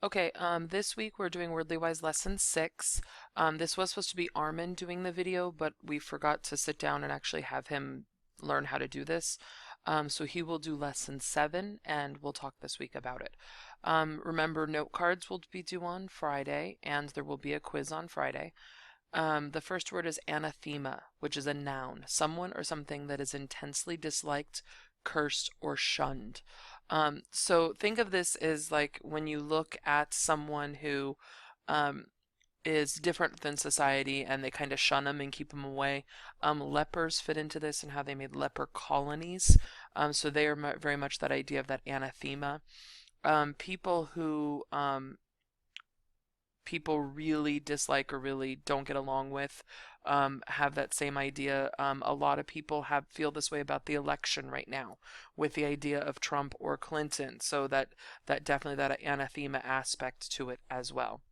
Okay, this week we're doing Wordly Wise Lesson 6. This was supposed to be Armin doing the video, but we forgot to sit down and actually have him learn how to do this. So he will do Lesson 7, and we'll talk this week about it. Remember, note cards will be due on Friday, and there will be a quiz on Friday. The first word is anathema, which is a noun, someone or something that is intensely disliked, cursed, or shunned. So think of this as like when you look at someone who um, is different than society and they kind of shun them and keep them away. Lepers fit into this and how they made leper colonies. So they are very much that idea of that anathema. People who people really dislike or really don't get along with have that same idea. A lot of people feel this way about the election right now with the idea of Trump or Clinton. So that definitely that anathema aspect to it as well.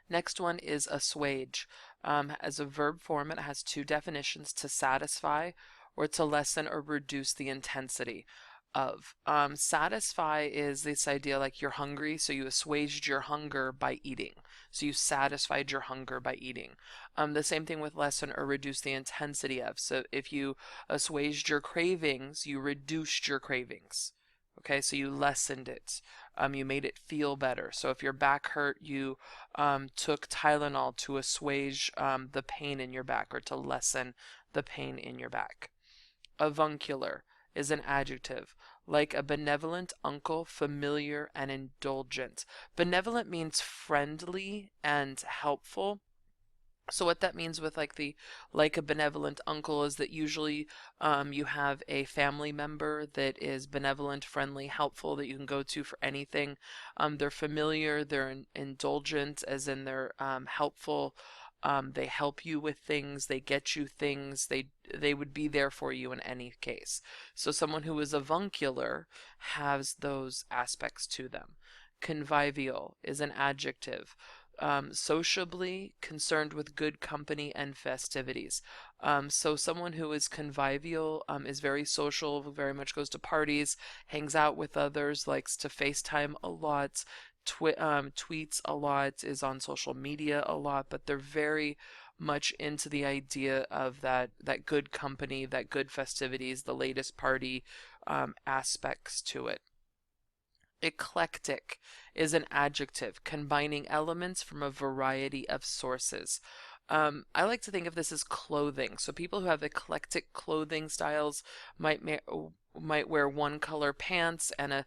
Next one is assuage. As a verb form, it has two definitions: to satisfy or to lessen or reduce the intensity of. Satisfy is this idea like you're hungry, so you assuaged your hunger by eating. So you satisfied your hunger by eating. The same thing with lessen or reduce the intensity of. So if you assuaged your cravings, you reduced your cravings. Okay, so you lessened it. You made it feel better. So if your back hurt, you took Tylenol to assuage the pain in your back or to lessen the pain in your back. Avuncular is an adjective, like a benevolent uncle, familiar and indulgent. Benevolent means friendly and helpful. So what that means with like a benevolent uncle is that usually you have a family member that is benevolent, friendly, helpful that you can go to for anything. They're familiar, they're indulgent, as in they're helpful. They help you with things, they get you things, they would be there for you in any case. So someone who is avuncular has those aspects to them. Convivial is an adjective. Sociably concerned with good company and festivities. So someone who is convivial is very social, very much goes to parties, hangs out with others, likes to FaceTime a lot, tweets a lot, is on social media a lot, but they're very much into the idea of that good company, that good festivities, the latest party aspects to it. Eclectic is an adjective combining elements from a variety of sources. I like to think of this as clothing. So people who have eclectic clothing styles might wear one color pants and a,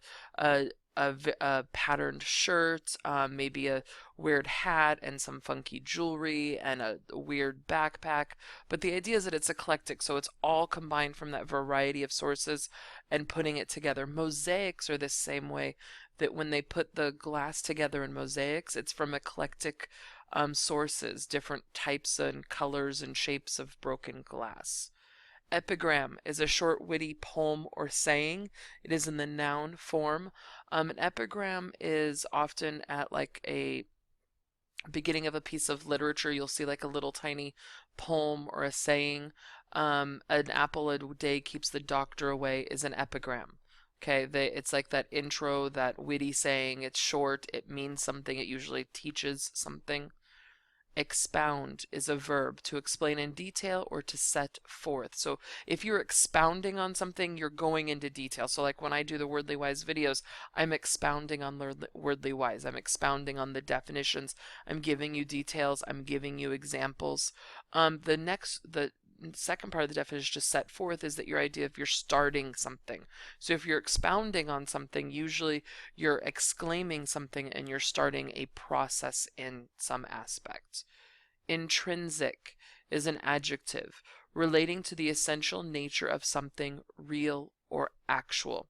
a patterned shirt, maybe a weird hat and some funky jewelry and a weird backpack. But the idea is that it's eclectic, so it's all combined from that variety of sources and putting it together. Mosaics are the same way, that when they put the glass together in mosaics, it's from eclectic sources, different types and colors and shapes of broken glass. Epigram is a short, witty poem or saying. It is in the noun form. An epigram is often at like a beginning of a piece of literature. You'll see like a little tiny poem or a saying. An apple a day keeps the doctor away is an epigram. Okay, it's like that intro, that witty saying. It's short, it means something, it usually teaches something. Expound is a verb, to explain in detail or to set forth. So if you're expounding on something, you're going into detail. So like when I do the Wordly Wise videos, I'm expounding on Wordly Wise. I'm expounding on the definitions. I'm giving you details. I'm giving you examples. The second part of the definition to set forth is that your idea if you're starting something. So if you're expounding on something, usually you're exclaiming something and you're starting a process in some aspect. Intrinsic is an adjective relating to the essential nature of something real or actual.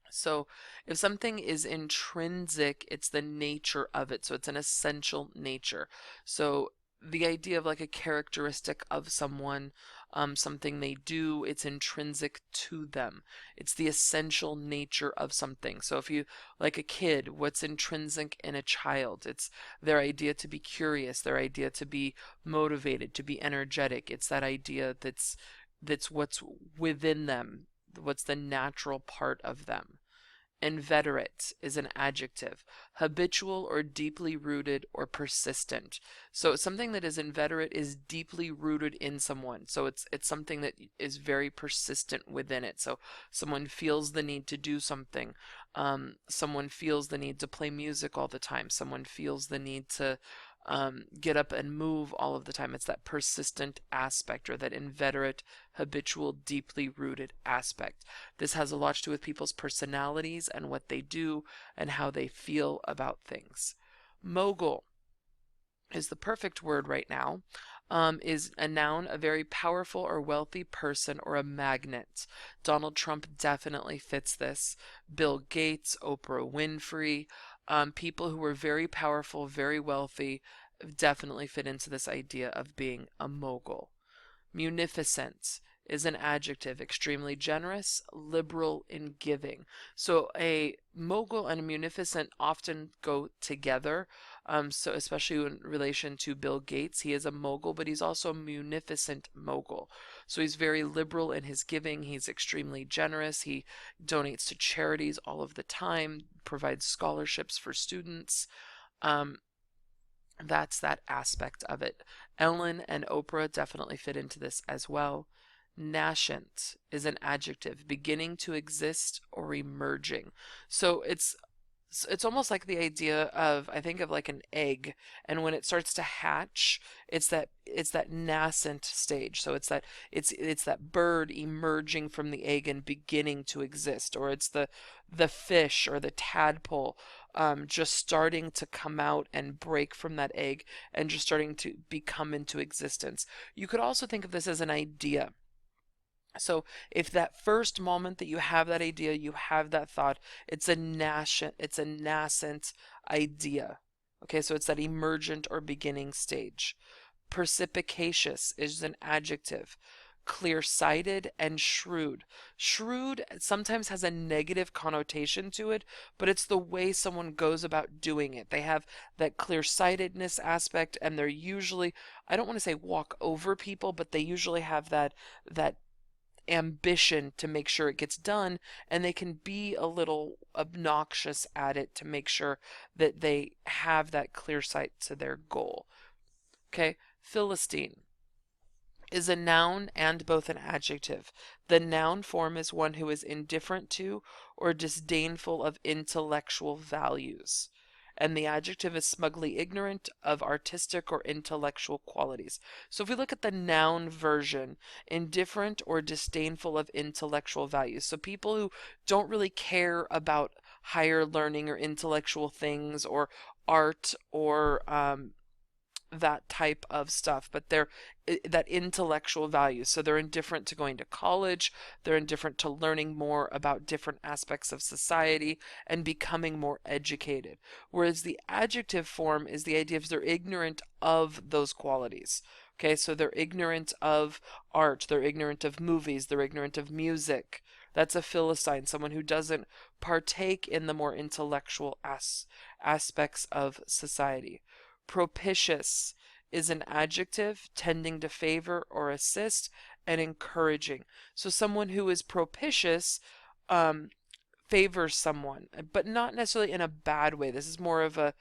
So if something is intrinsic, it's the nature of it. So it's an essential nature. So the idea of like a characteristic of someone, something they do, it's intrinsic to them. It's the essential nature of something. So if you, like a kid, what's intrinsic in a child? It's their idea to be curious, their idea to be motivated, to be energetic. It's that idea that's what's within them, what's the natural part of them. Inveterate is an adjective. Habitual or deeply rooted or persistent. So something that is inveterate is deeply rooted in someone. So it's something that is very persistent within it. So someone feels the need to do something. Someone feels the need to play music all the time. Someone feels the need to get up and move all of the time. It's that persistent aspect, or that inveterate, habitual, deeply rooted aspect. This has a lot to do with people's personalities and what they do and how they feel about things. Mogul is the perfect word right now. Is a noun, a very powerful or wealthy person, or a magnet. Donald Trump definitely fits this. Bill Gates, Oprah Winfrey, people who were very powerful, very wealthy, definitely fit into this idea of being a mogul. Munificent is an adjective, extremely generous, liberal in giving. So a mogul and a munificent often go together. So especially in relation to Bill Gates, he is a mogul, but he's also a munificent mogul. So he's very liberal in his giving. He's extremely generous. He donates to charities all of the time, provides scholarships for students. Um, that's that aspect of it. Ellen and Oprah definitely fit into this as well. Nascent is an adjective, beginning to exist or emerging. So it's almost like the idea of, I think of like an egg, and when it starts to hatch, it's that nascent stage. So it's that bird emerging from the egg and beginning to exist, or it's the fish or the tadpole just starting to come out and break from that egg and just starting to become into existence. You could also think of this as an idea. So if that first moment that you have that idea, you have that thought, it's a nascent idea. Okay, so it's that emergent or beginning stage. Perspicacious is an adjective. Clear-sighted and shrewd. Shrewd sometimes has a negative connotation to it, but it's the way someone goes about doing it. They have that clear-sightedness aspect, and they're usually, I don't want to say walk over people, but they usually have that ambition to make sure it gets done, and they can be a little obnoxious at it to make sure that they have that clear sight to their goal. Okay, Philistine is a noun and both an adjective. The noun form is one who is indifferent to or disdainful of intellectual values. And the adjective is smugly ignorant of artistic or intellectual qualities. So if we look at the noun version, indifferent or disdainful of intellectual values. So people who don't really care about higher learning or intellectual things or art or that type of stuff, but they're that intellectual value. So they're indifferent to going to college, they're indifferent to learning more about different aspects of society and becoming more educated. Whereas the adjective form is the idea of they're ignorant of those qualities. Okay, so they're ignorant of art, they're ignorant of movies, they're ignorant of music. That's a Philistine, someone who doesn't partake in the more intellectual aspects of society. Propitious is an adjective tending to favor or assist and encouraging. So someone who is propitious um, favors someone, but not necessarily in a bad way. This is more of a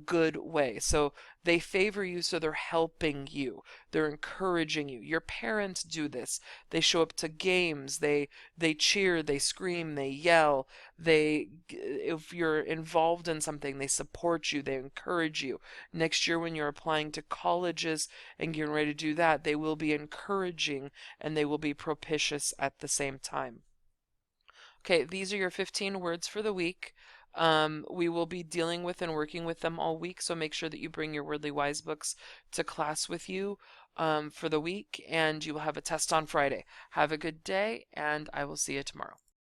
good way. So they favor you, so they're helping you. They're encouraging you. Your parents do this. They show up to games. They cheer, they scream, they yell. If you're involved in something, they support you, they encourage you. Next year when you're applying to colleges and getting ready to do that, they will be encouraging and they will be propitious at the same time. Okay, these are your 15 words for the week. We will be dealing with and working with them all week, so make sure that you bring your Wordly Wise books to class with you for the week, and you will have a test on Friday. Have a good day, and I will see you tomorrow.